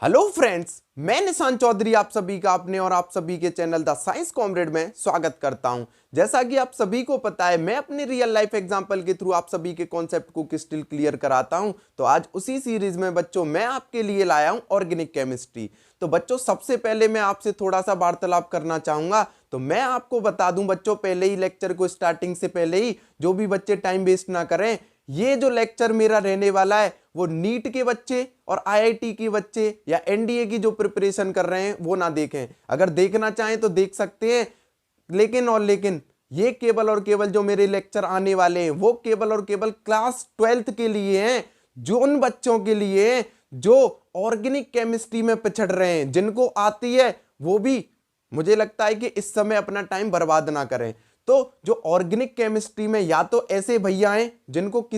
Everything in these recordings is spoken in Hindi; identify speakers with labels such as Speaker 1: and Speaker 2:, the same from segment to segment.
Speaker 1: हेलो फ्रेंड्स, मैं निशान चौधरी आप सभी का अपने और आप सभी के चैनल द साइंस कॉमरेड में स्वागत करता हूं। जैसा कि आप सभी को पता है, मैं अपने रियल लाइफ एग्जांपल के थ्रू आप सभी के कॉन्सेप्ट को क्रिस्टल क्लियर कराता हूं। तो आज उसी सीरीज में बच्चों मैं आपके लिए लाया हूं ऑर्गेनिक केमिस्ट्री। तो बच्चों सबसे पहले मैं आपसे थोड़ा सा वार्तालाप करना चाहूंगा। तो मैं आपको बता दूं बच्चों, पहले ही लेक्चर को स्टार्टिंग से पहले ही जो भी बच्चे टाइम वेस्ट ना करें, ये जो लेक्चर मेरा रहने वाला है वो नीट के बच्चे और आईआईटी के बच्चे या एनडीए की जो प्रिपरेशन कर रहे हैं वो ना देखें। अगर देखना चाहें तो देख सकते हैं, लेकिन ये केवल और केवल जो मेरे लेक्चर आने वाले हैं वो केवल और केवल क्लास 12th के लिए हैं, जो उन बच्चों के लिए हैं जो ऑर्गेनिक केमिस्ट्री में पिछड़ रहे हैं। जिनको आती है वो भी मुझे लगता है कि इस समय अपना टाइम बर्बाद ना करें। तो जो ऑर्गेनिक केमिस्ट्री में या तो ऐसे भैया हैं जिनको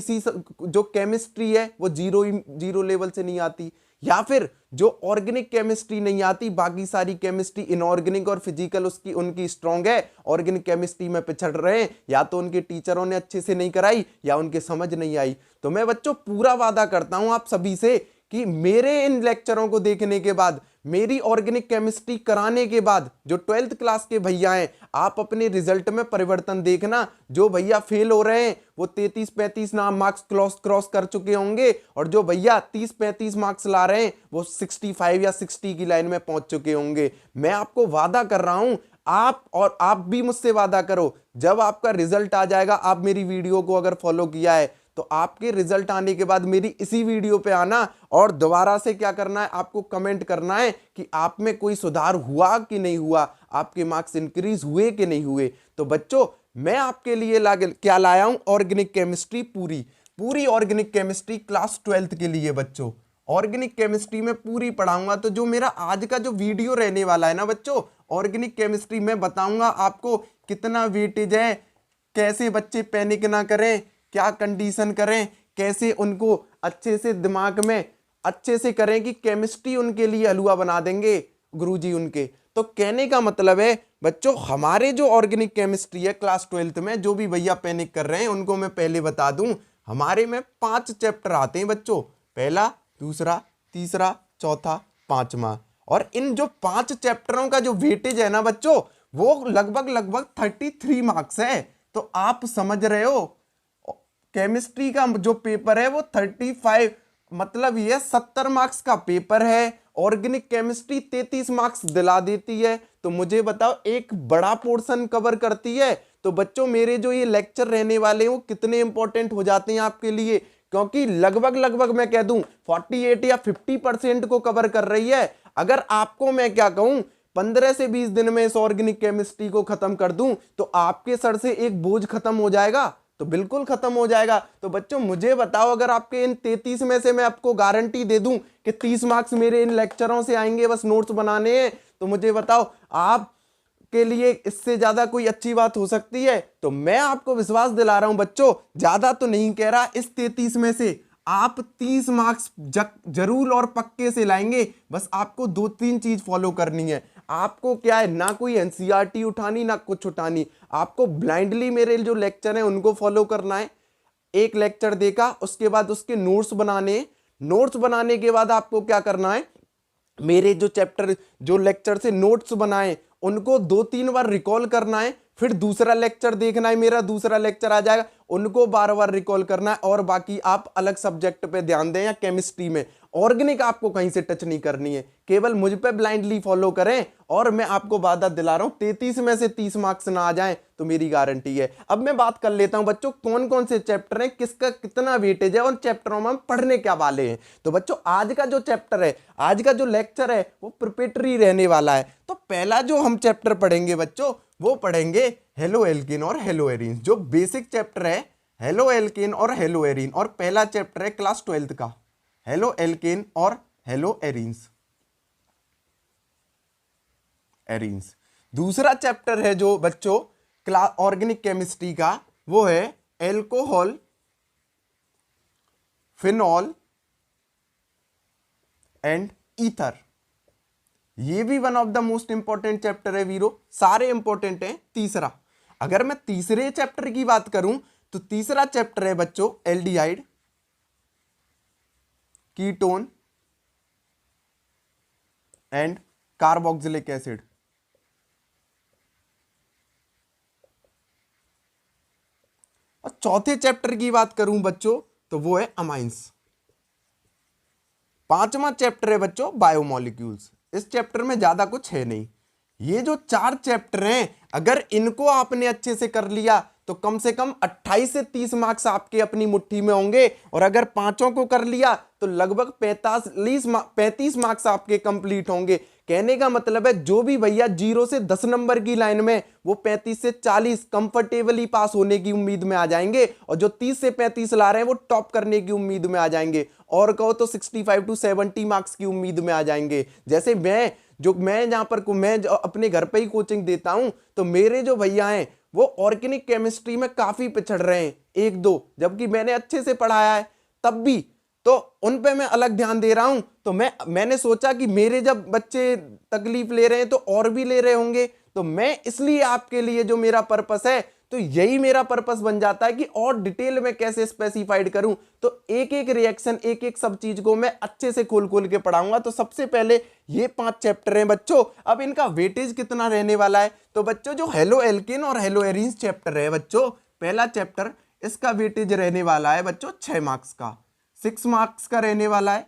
Speaker 1: जो केमिस्ट्री है वो जीरो लेवल से नहीं आती, या फिर जो ऑर्गेनिक केमिस्ट्री नहीं आती, बाकी सारी केमिस्ट्री इनऑर्गेनिक और फिजिकल उनकी स्ट्रांग है, ऑर्गेनिक केमिस्ट्री में पिछड़ रहे हैं, या तो उनके टीचरों ने अच्छे से नहीं कराई या उनके समझ नहीं आई। तो मैं बच्चों पूरा वादा करता हूं आप सभी से कि मेरे इन लेक्चरों को देखने के बाद, मेरी ऑर्गेनिक केमिस्ट्री कराने के बाद जो 12th क्लास के भैया हैं, आप अपने रिजल्ट में परिवर्तन देखना। जो भैया फेल हो रहे हैं वो 33-35 मार्क्स क्रॉस कर चुके होंगे, और जो भैया 30-35 मार्क्स ला रहे हैं वो 65 या 60 की लाइन में पहुंच चुके होंगे। मैं आपको वादा कर रहा हूं, आप भी मुझसे वादा करो, जब आपका रिजल्ट आ जाएगा, आप मेरी वीडियो को अगर फॉलो किया है तो आपके रिजल्ट आने के बाद मेरी इसी वीडियो पे आना और दोबारा से क्या करना है, आपको कमेंट करना है कि आप में कोई सुधार हुआ कि नहीं हुआ, आपके मार्क्स इंक्रीज हुए कि नहीं हुए। तो बच्चों मैं आपके लिए क्या लाया हूं, ऑर्गेनिक केमिस्ट्री पूरी ऑर्गेनिक केमिस्ट्री क्लास 12th के लिए। बच्चों ऑर्गेनिक केमिस्ट्री में पूरी पढ़ाऊंगा। तो जो मेरा आज का जो वीडियो रहने वाला है ना बच्चों, ऑर्गेनिक केमिस्ट्री में बताऊंगा आपको कितना वेटेज है, कैसे बच्चे पैनिक ना करें, क्या कंडीशन करें, कैसे उनको अच्छे से दिमाग में अच्छे से करें कि केमिस्ट्री उनके लिए हलवा बना देंगे गुरुजी उनके। तो कहने का मतलब है बच्चों, हमारे जो ऑर्गेनिक केमिस्ट्री है क्लास 12th में, जो भी भैया पैनिक कर रहे हैं उनको मैं पहले बता दूं, हमारे में 5 चैप्टर आते हैं बच्चों, पहला, दूसरा, तीसरा, चौथा, पांचवा। और इन जो 5 चैप्टरों का जो वेटेज है ना बच्चों, वो लगभग 33 मार्क्स है। तो आप समझ रहे हो, केमिस्ट्री का जो पेपर है वो 35, मतलब ये 70 मार्क्स का पेपर है। ऑर्गेनिक केमिस्ट्री 33 मार्क्स दिला देती है। तो मुझे बताओ, एक बड़ा पोर्शन कवर करती है। तो बच्चों मेरे जो ये लेक्चर रहने वाले हैं वो कितने इंपॉर्टेंट हो जाते हैं आपके लिए, क्योंकि लगभग मैं कह दूं 48 या 50% को कवर कर रही है। अगर आपको मैं क्या कहूं, 15 से 20 दिन में इस ऑर्गेनिक केमिस्ट्री को खत्म कर दूं तो आपके सर से एक बोझ खत्म हो जाएगा, तो बिल्कुल खत्म हो जाएगा। तो बच्चों मुझे बताओ, अगर आपके इन 33 में से मैं आपको गारंटी दे दूं कि 30 मार्क्स मेरे इन लेक्चरों से आएंगे, बस नोट्स बनाने हैं, तो मुझे बताओ आप के लिए इससे ज्यादा कोई अच्छी बात हो सकती है? तो मैं आपको विश्वास दिला रहा हूं बच्चों, ज्यादा तो नहीं कह रहा, इस 33 में से आप 30 मार्क्स जरूर और पक्के से लाएंगे। बस आपको 2-3 चीज फॉलो करनी है। आपको क्या है, ना कोई एनसीईआरटी उठानी ना कुछ उठानी, आपको ब्लाइंडली मेरे जो लेक्चर हैं उनको फॉलो करना है। एक लेक्चर देखा, उसके बाद उसके नोट्स बनाने, नोट्स बनाने के बाद आपको क्या करना है, मेरे जो चैप्टर जो लेक्चर से नोट्स बनाए उनको 2-3 बार रिकॉल करना है। फिर दूसरा लेक्चर देखना है, मेरा दूसरा लेक्चर आ जाएगा, उनको बार-बार रिकॉल करना है। और बाकी आप अलग सब्जेक्ट पे ध्यान दें या केमिस्ट्री में, ऑर्गेनिक आपको कहीं से टच नहीं करनी है, केवल मुझ पे ब्लाइंडली फॉलो करें। और मैं आपको वादा दिला रहा हूं 33 में से 30 मार्क्स ना आ जाएं तो मेरी गारंटी है। अब मैं बात कर लेता हूं बच्चों, कौन कौन से चैप्टर हैं, किसका कितना वेटेज है और चैप्टरों में हम पढ़ने क्या वाले हैं। तो बच्चों आज का जो चैप्टर है, आज का जो लेक्चर है वो प्रिपरेटरी रहने वाला है। तो पहला जो हम चैप्टर पढ़ेंगे बच्चों, वो पढ़ेंगे हेलो एल्केन और हेलो एरीन। जो बेसिक चैप्टर है हेलो एल्केन और हेलो एरीन, और पहला चैप्टर है क्लास 12th का हेलो एल्केन और हेलो एरीन्स। दूसरा चैप्टर है जो बच्चों क्लास ऑर्गेनिक केमिस्ट्री का, वो है एल्कोहल, फिनॉल एंड ईथर। ये भी one of the most important chapter है वीरो, सारे इंपॉर्टेंट हैं। तीसरा, अगर मैं तीसरे चैप्टर की बात करूं तो तीसरा चैप्टर है बच्चों aldehyde, ketone and carboxylic acid. और चौथे चैप्टर की बात करूं बच्चों तो वो है अमाइंस। पांचवा चैप्टर है बच्चों बायोमोलिक्यूल्स। इस चैप्टर में ज्यादा कुछ है नहीं। ये जो 4 चैप्टर हैं अगर इनको आपने अच्छे से कर लिया तो कम से कम 28 से 30 मार्क्स आपके अपनी मुट्ठी में होंगे। और अगर पांचों को कर लिया तो लगभग 35 मार्क्स आपके कंप्लीट होंगे। कहने का मतलब है जो भी भैया 0 से 10 नंबर की लाइन में वो 35 से 40 कंफर्टेबली पास होने की उम्मीद में आ जाएंगे। और जो 30 से 35 ला रहे हैं वो टॉप करने की उम्मीद में आ जाएंगे। और कहो तो 65 टू 70 मार्क्स की उम्मीद में आ जाएंगे। जैसे मैं जहां पर मैं अपने घर पे ही कोचिंग देता हूं तो मेरे जो भैया हैं वो ऑर्गेनिक केमिस्ट्री में काफी पिछड़ रहे हैं 1-2, जबकि मैंने अच्छे से पढ़ाया है तब भी। तो उन पे मैं अलग ध्यान दे रहा हूं। तो मैंने सोचा कि मेरे जब बच्चे तकलीफ ले रहे हैं तो और भी ले रहे होंगे। तो मैं इसलिए आपके लिए जो मेरा पर्पस है तो यही मेरा पर्पस बन जाता है कि और डिटेल में कैसे स्पेसिफाइड करूं। तो एक एक रिएक्शन एक एक सब चीज को मैं अच्छे से खोल खोल के पढ़ाऊंगा। तो सबसे पहले ये 5 चैप्टर हैं बच्चों। अब इनका वेटेज कितना रहने वाला है तो बच्चों जो हेलो एल्केन और हेलो एरीन्स चैप्टर है बच्चों, पहला चैप्टर, इसका वेटेज रहने वाला है बच्चों 6 मार्क्स का, 6 मार्क्स का रहने वाला है।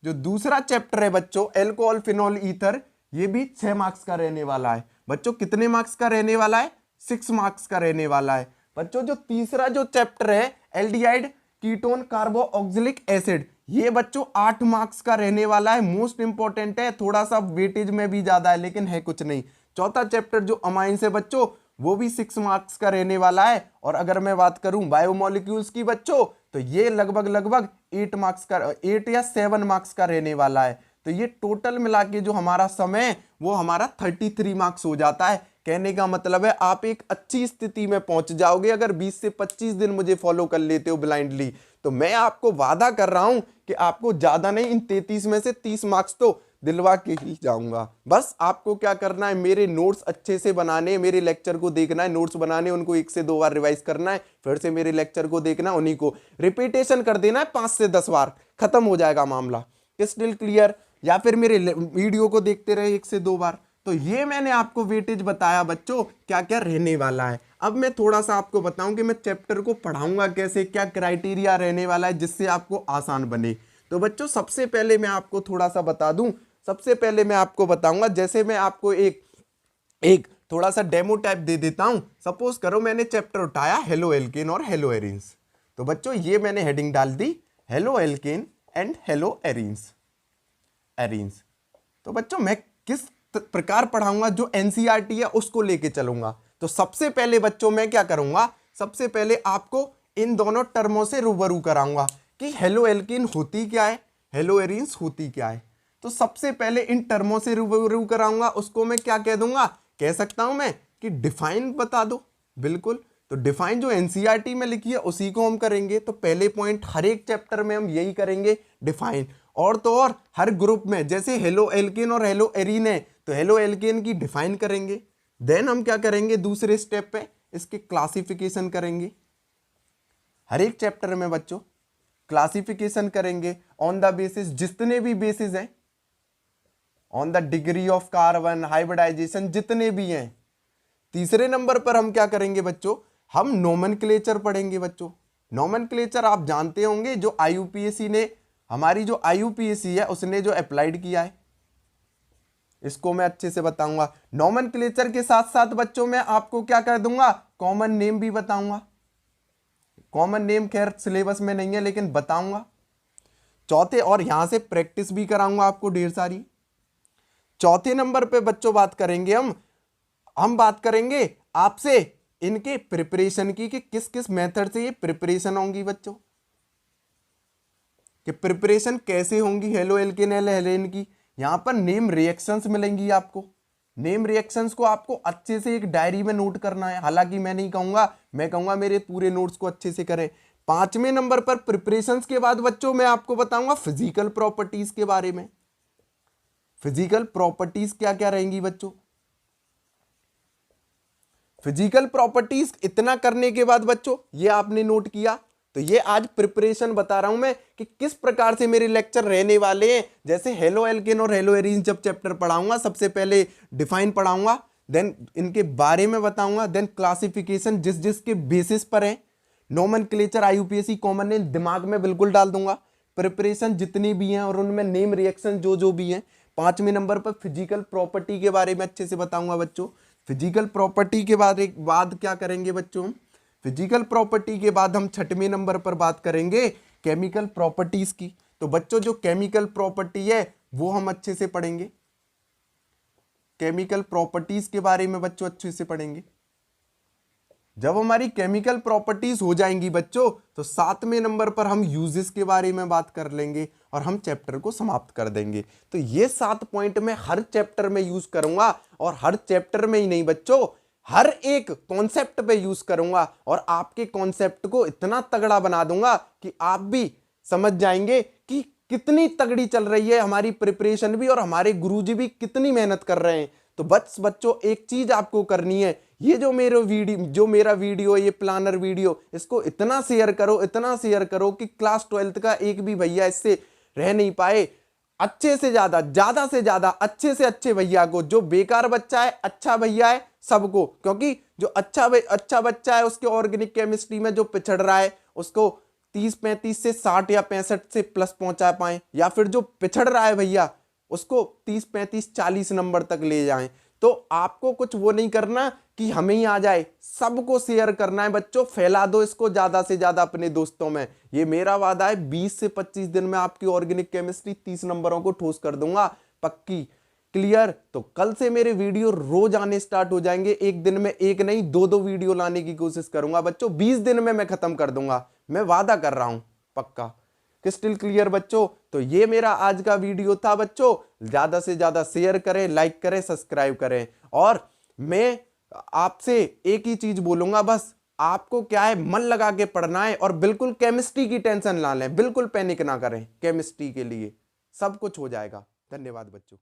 Speaker 1: जो दूसरा चैप्टर है बच्चों एल्कोहल फिनोल ईथर, ये भी 6 मार्क्स का रहने वाला है। बच्चों कितने मार्क्स का रहने वाला है? 6 मार्क्स का रहने वाला है। बच्चों जो तीसरा जो चैप्टर है एल्डिहाइड कीटोन कार्बोक्सिलिक एसिड, ये बच्चों 8 मार्क्स का रहने वाला है। मोस्ट इंपॉर्टेंट है, थोड़ा सा वेटेज में भी ज्यादा है लेकिन है कुछ नहीं। चौथा चैप्टर जो अमाइंस है बच्चों वो भी 6 मार्क्स का रहने वाला है। और अगर मैं बात करूं बायोमोलिक्यूल्स की बच्चों तो ये लगभग 8 या 7 मार्क्स का रहने वाला है। तो ये टोटल मिला के जो हमारा समय है वो हमारा 33 मार्क्स हो जाता है। कहने का मतलब है आप एक अच्छी स्थिति में पहुंच जाओगे अगर 20 से 25 दिन मुझे फॉलो कर लेते हो ब्लाइंडली। तो मैं आपको वादा कर रहा हूं कि आपको ज्यादा नहीं, इन 33 में से 30 मार्क्स तो दिलवा के ही जाऊंगा। बस आपको क्या करना है, मेरे नोट्स अच्छे से बनाने, मेरे लेक्चर को देखना है, नोट्स बनाने, उनको 1 से 2 बार रिवाइज करना है, फिर से मेरे लेक्चर को देखना, उन्हीं को रिपीटेशन कर देना है 5 से 10 बार, खत्म हो जाएगा मामला। Crystal clear? या फिर मेरे वीडियो को देखते रहे 1 से 2 बार। तो ये मैंने आपको वेटेज बताया बच्चों क्या क्या रहने वाला है। अब मैं थोड़ा सा आपको बताऊं कि मैं चैप्टर को पढ़ाऊंगा कैसे, क्या क्राइटेरिया रहने वाला है जिससे आपको आसान बने। तो बच्चों सबसे पहले मैं आपको थोड़ा सा बता दूं, सबसे पहले मैं आपको बताऊंगा, जैसे मैं आपको एक थोड़ा सा डेमो टाइप दे देता हूं। सपोज करो मैंने चैप्टर उठाया हेलो एल्केन और हेलो एरीन्स। तो बच्चों ये मैंने हेडिंग डाल दी haloalkane and haloarenes. तो बच्चों मैं किस प्रकार पढ़ाऊंगा, जो एनसीईआरटी है उसको लेके चलूंगा। तो सबसे पहले बच्चों मैं क्या करूंगा, सबसे पहले आपको इन दोनों टर्मों से रूबरू कराऊंगा कि हेलो एल्केन होती क्या है, हेलो एरीन्स होती क्या है। तो सबसे पहले इन टर्मों से रूबरू कराऊंगा। उसको मैं क्या कह दूंगा, कह सकता हूं मैं कि डिफाइन बता दो। बिल्कुल, तो डिफाइन जो एनसीईआरटी में लिखी है उसी को हम करेंगे। तो पहले पॉइंट हर एक चैप्टर में हम यही करेंगे, डिफाइन। और तो और हर ग्रुप में जैसे हेलो एल्केन और हेलो एरीन है तो हेलो एल्केन की डिफाइन करेंगे। देन हम क्या करेंगे, दूसरे स्टेप पे इसके क्लासिफिकेशन करेंगे। हर एक चैप्टर में बच्चों क्लासिफिकेशन करेंगे ऑन द बेसिस, जितने भी बेसिस हैं, on the degree of carbon, hybridization, जितने भी हैं। तीसरे नंबर पर हम क्या करेंगे बच्चों, हम नोमेनक्लेचर पढ़ेंगे। बच्चों नोमेनक्लेचर आप जानते होंगे, जो आईयूपीएससी ने, हमारी जो आईयूपीएससी है उसने जो अप्लाइड किया है, इसको मैं अच्छे से बताऊंगा। नोमेनक्लेचर के साथ साथ बच्चों मैं आपको क्या कर दूंगा, कॉमन नेम भी बताऊंगा। कॉमन नेम खैर सिलेबस में नहीं है लेकिन बताऊंगा। चौथे, और यहां से प्रैक्टिस भी कराऊंगा आपको ढेर सारी। चौथे नंबर पे बच्चों बात करेंगे हम बात करेंगे आपसे इनके प्रिपरेशन की, कि किस किस मेथड से ये प्रिपरेशन होंगी बच्चों, कि प्रिपरेशन कैसे होंगी हेलो एल्केन एल्केन की। यहां पर नेम रिएक्शंस मिलेंगी आपको। नेम रिएक्शंस को आपको अच्छे से एक डायरी में नोट करना है। हालांकि मैं नहीं कहूंगा, मैं कहूंगा मेरे पूरे नोट्स को अच्छे से करें। 5वें नंबर पर प्रिपरेशंस के बाद बच्चों मैं आपको बताऊंगा फिजिकल प्रॉपर्टीज के बारे में। फिजिकल प्रॉपर्टीज क्या क्या रहेंगी बच्चों। फिजिकल प्रॉपर्टीज इतना करने के बाद बच्चों ये आपने नोट किया, तो ये आज प्रिपरेशन बता रहा हूं मैं कि किस प्रकार से मेरे लेक्चर रहने वाले हैं। जैसे हेलो एल्केन और हेलो एरीन जब चैप्टर पढ़ाऊंगा, सबसे पहले डिफाइन पढ़ाऊंगा, देन इनके बारे में बताऊंगा, देन क्लासिफिकेशन जिस जिसके बेसिस पर है, नोमेनक्लेचर IUPAC कॉमन नेम दिमाग में बिल्कुल डाल दूंगा, प्रिपरेशन जितनी भी हैं और उनमें नेम रिएक्शन जो जो भी हैं। 5वें नंबर पर फिजिकल प्रॉपर्टी के बारे में अच्छे से बताऊंगा बच्चों। फिजिकल प्रॉपर्टी के बाद क्या करेंगे बच्चों, फिजिकल प्रॉपर्टी के बाद हम 6वें नंबर पर बात करेंगे केमिकल प्रॉपर्टीज की। तो बच्चों जो केमिकल प्रॉपर्टी है वो हम अच्छे से पढ़ेंगे, केमिकल प्रॉपर्टीज के बारे में बच्चों अच्छे से पढ़ेंगे। जब हमारी केमिकल प्रॉपर्टीज हो जाएंगी बच्चों, तो 7वें नंबर पर हम यूजेस के बारे में बात कर लेंगे और हम चैप्टर को समाप्त कर देंगे। तो ये 7 पॉइंट मैं हर चैप्टर में यूज करूंगा, और हर चैप्टर में ही नहीं बच्चों, हर एक कॉन्सेप्ट पे यूज करूंगा, और आपके कॉन्सेप्ट को इतना तगड़ा बना दूंगा कि आप भी समझ जाएंगे कि कितनी तगड़ी चल रही है हमारी प्रिपरेशन भी, और हमारे गुरुजी भी कितनी मेहनत कर रहे हैं। तो बस बच्चों एक चीज आपको करनी है, ये जो मेरा वीडियो ये प्लानर वीडियो, इसको इतना शेयर करो कि क्लास 12th का एक भी भैया इससे रह नहीं पाए। अच्छे से ज्यादा अच्छे से अच्छे भैया को, जो बेकार बच्चा है अच्छा भैया है सबको, क्योंकि जो अच्छा बच्चा है उसके ऑर्गेनिक केमिस्ट्री में जो पिछड़ रहा है उसको 30-35 से 60 या 65 से प्लस पहुंचा पाए, या फिर जो पिछड़ रहा है भैया उसको 30-35-40 नंबर तक ले जाएं। तो आपको कुछ वो नहीं करना कि हमें ही आ जाए, सबको शेयर करना है बच्चों, फैला दो इसको ज्यादा से ज्यादा अपने दोस्तों में। ये मेरा वादा है, 20 से 25 दिन में आपकी ऑर्गेनिक केमिस्ट्री 30 नंबरों को ठोस कर दूंगा, पक्की। क्लियर? तो कल से मेरे वीडियो रोज आने स्टार्ट हो जाएंगे, एक दिन में एक नहीं 2-2 वीडियो लाने की कोशिश करूंगा बच्चों। 20 दिन में मैं खत्म कर दूंगा, मैं वादा कर रहा हूं पक्का। क्रिस्टल क्लियर बच्चों? तो ये मेरा आज का वीडियो था बच्चों, ज्यादा से ज्यादा शेयर करें, लाइक करें, सब्सक्राइब करें। और मैं आपसे एक ही चीज बोलूंगा, बस आपको क्या है, मन लगा के पढ़ना है, और बिल्कुल केमिस्ट्री की टेंशन ना लें, बिल्कुल पैनिक ना करें, केमिस्ट्री के लिए सब कुछ हो जाएगा। धन्यवाद बच्चों।